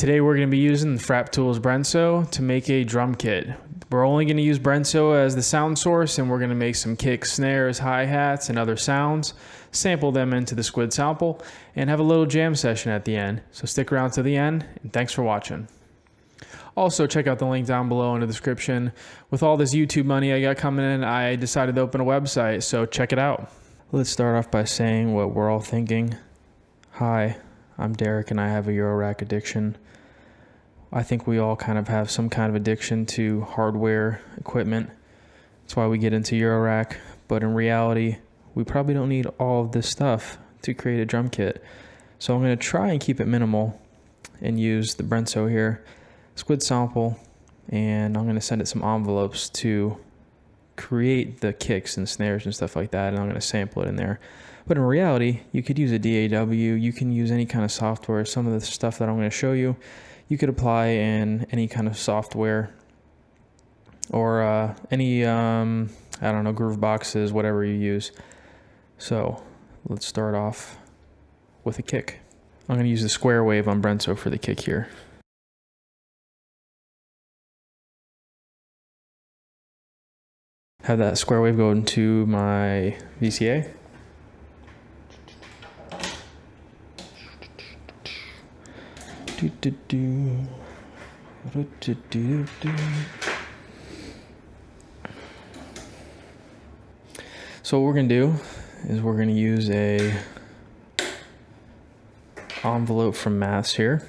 Today we're going to be using the Frap Tools Brenso to make a drum kit. We're only going to use Brenso as the sound source, and we're going to make some kicks, snares, hi-hats, and other sounds, sample them into the Squid Salmple, and have a little jam session at the end. So stick around to the end, and thanks for watching. Also, check out the link down below in the description. With all this YouTube money I got coming in, I decided to open a website, so check it out. Let's start off by saying what we're all thinking. Hi, I'm Derek and I have a Eurorack addiction. I think we all kind of have some kind of addiction to hardware equipment. That's why we get into Eurorack, but in reality, we probably don't need all of this stuff to create a drum kit. So I'm going to try and keep it minimal and use the Brenso here, Squid Salmple, and I'm going to send it some envelopes to create the kicks and snares and stuff like that, and I'm going to sample it in there. But in reality, you could use a DAW, you can use any kind of software. Some of the stuff that I'm going to show you, you could apply in any kind of software or any, I don't know, groove boxes, whatever you use. So let's start off with a kick. I'm going to use the square wave on Brenso for the kick here. Have that square wave go into my VCA. So what we're going to do is we're going to use a envelope from Maths here.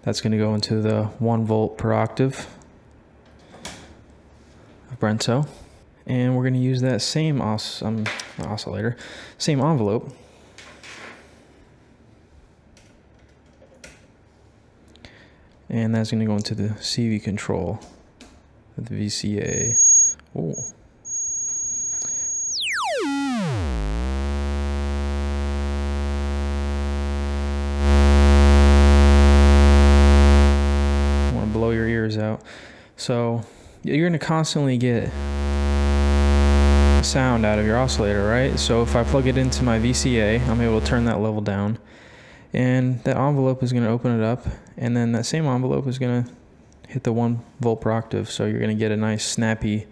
That's going to go into the 1 volt per octave of Brenso. And we're going to use that same oscillator, same envelope. And that's going to go into the CV control of the VCA. Oh. I want to blow your ears out. So you're going to constantly get sound out of your oscillator, right? So if I plug it into my VCA, I'm able to turn that level down, and that envelope is going to open it up, and then that same envelope is going to hit the 1 volt per octave. So you're going to get a nice snappy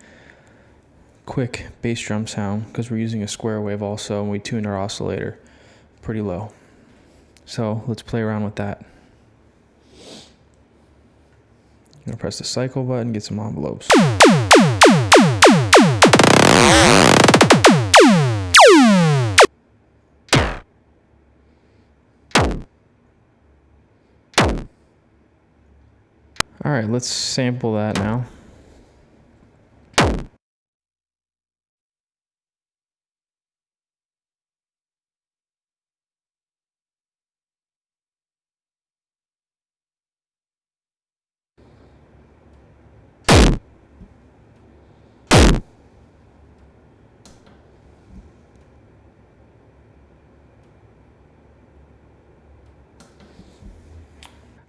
quick bass drum sound, because we're using a square wave also, and we tuned our oscillator pretty low. So let's play around with that. I'm going to press the cycle button, get some envelopes. All right, let's sample that now.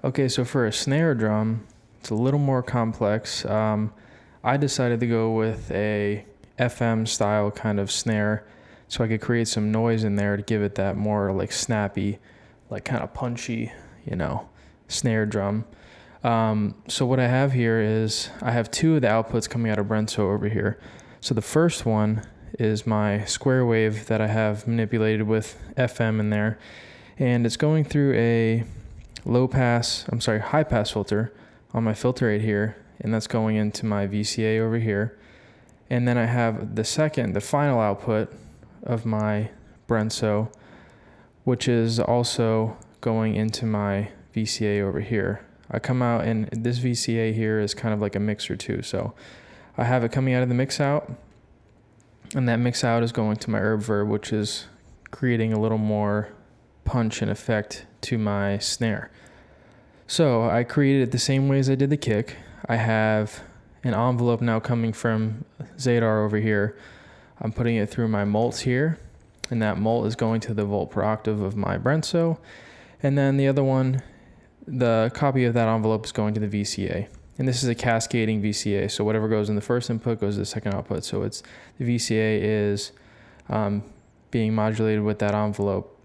Okay, so for a snare drum, it's a little more complex. I decided to go with a FM style kind of snare so I could create some noise in there to give it that more like snappy, like kind of punchy, you know, snare drum. So what I have here is I have 2 of the outputs coming out of Brenso over here. So the first one is my square wave that I have manipulated with FM in there, and it's going through a high pass filter on my filter 8 here, and that's going into my VCA over here. And then I have the final output of my Brenso, which is also going into my VCA over here. I come out, and this VCA here is kind of like a mixer too. So I have it coming out of the mix out, and that mix out is going to my herb verb, which is creating a little more punch and effect to my snare. So I created it the same way as I did the kick. I have an envelope now coming from Zadar over here. I'm putting it through my mults here, and that mult is going to the volt per octave of my Brenso. And then the other one, the copy of that envelope is going to the VCA. And this is a cascading VCA, so whatever goes in the first input goes to the second output. So it's the VCA is being modulated with that envelope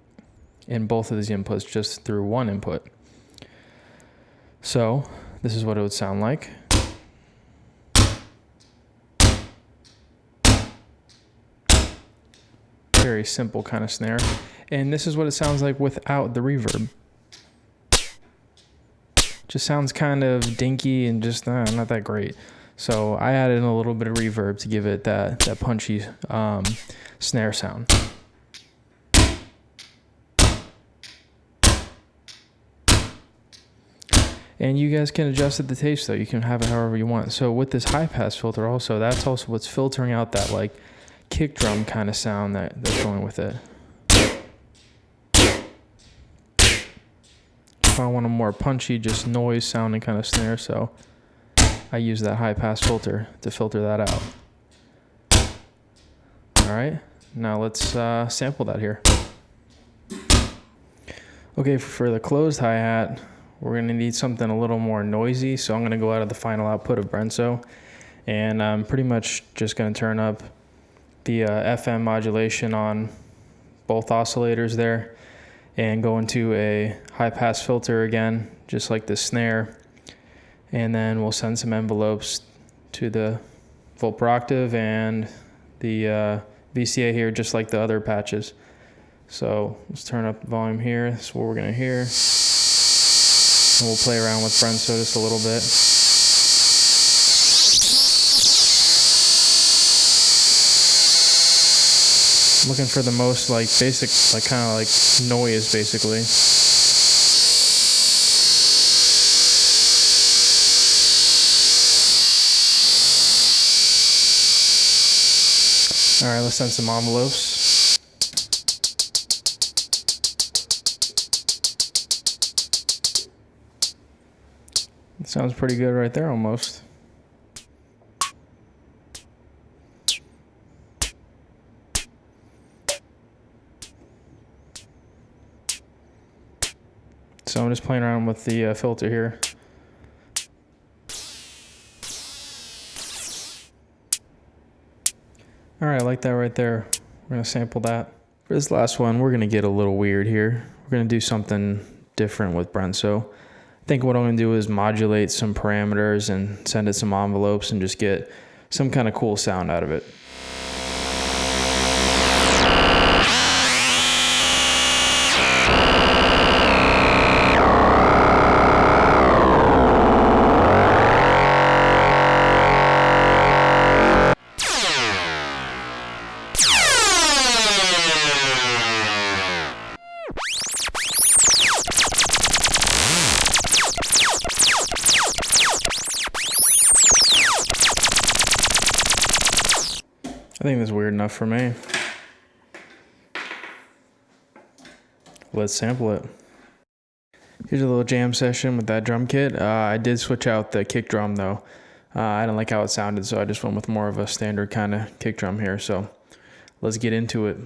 in both of these inputs just through one input. So this is what it would sound like. Very simple kind of snare. And this is what it sounds like without the reverb. Just sounds kind of dinky and just not that great. So I added in a little bit of reverb to give it that punchy snare sound. And you guys can adjust it to taste though. You can have it however you want. So with this high pass filter also, that's also what's filtering out that like kick drum kind of sound that's going with it. If I want a more punchy, just noise sounding kind of snare, so I use that high pass filter to filter that out. All right, now let's sample that here. Okay, for the closed hi-hat, we're gonna need something a little more noisy, so I'm gonna go out of the final output of Brenso, and I'm pretty much just gonna turn up the FM modulation on both oscillators there, and go into a high pass filter again, just like the snare. And then we'll send some envelopes to the volt per octave and the VCA here, just like the other patches. So let's turn up the volume here. This is what we're gonna hear. And we'll play around with Brenso just a little bit. I'm looking for the most like basic, like kind of like noise basically. All right, let's send some envelopes. It sounds pretty good right there almost. So I'm just playing around with the filter here. All right, I like that right there. We're gonna sample that. For this last one, we're gonna get a little weird here. We're gonna do something different with Brenso. I think what I'm gonna do is modulate some parameters and send it some envelopes and just get some kind of cool sound out of it. I think that's weird enough for me. Let's sample it. Here's a little jam session with that drum kit. I did switch out the kick drum though. I didn't like how it sounded, so I just went with more of a standard kind of kick drum here. So let's get into it.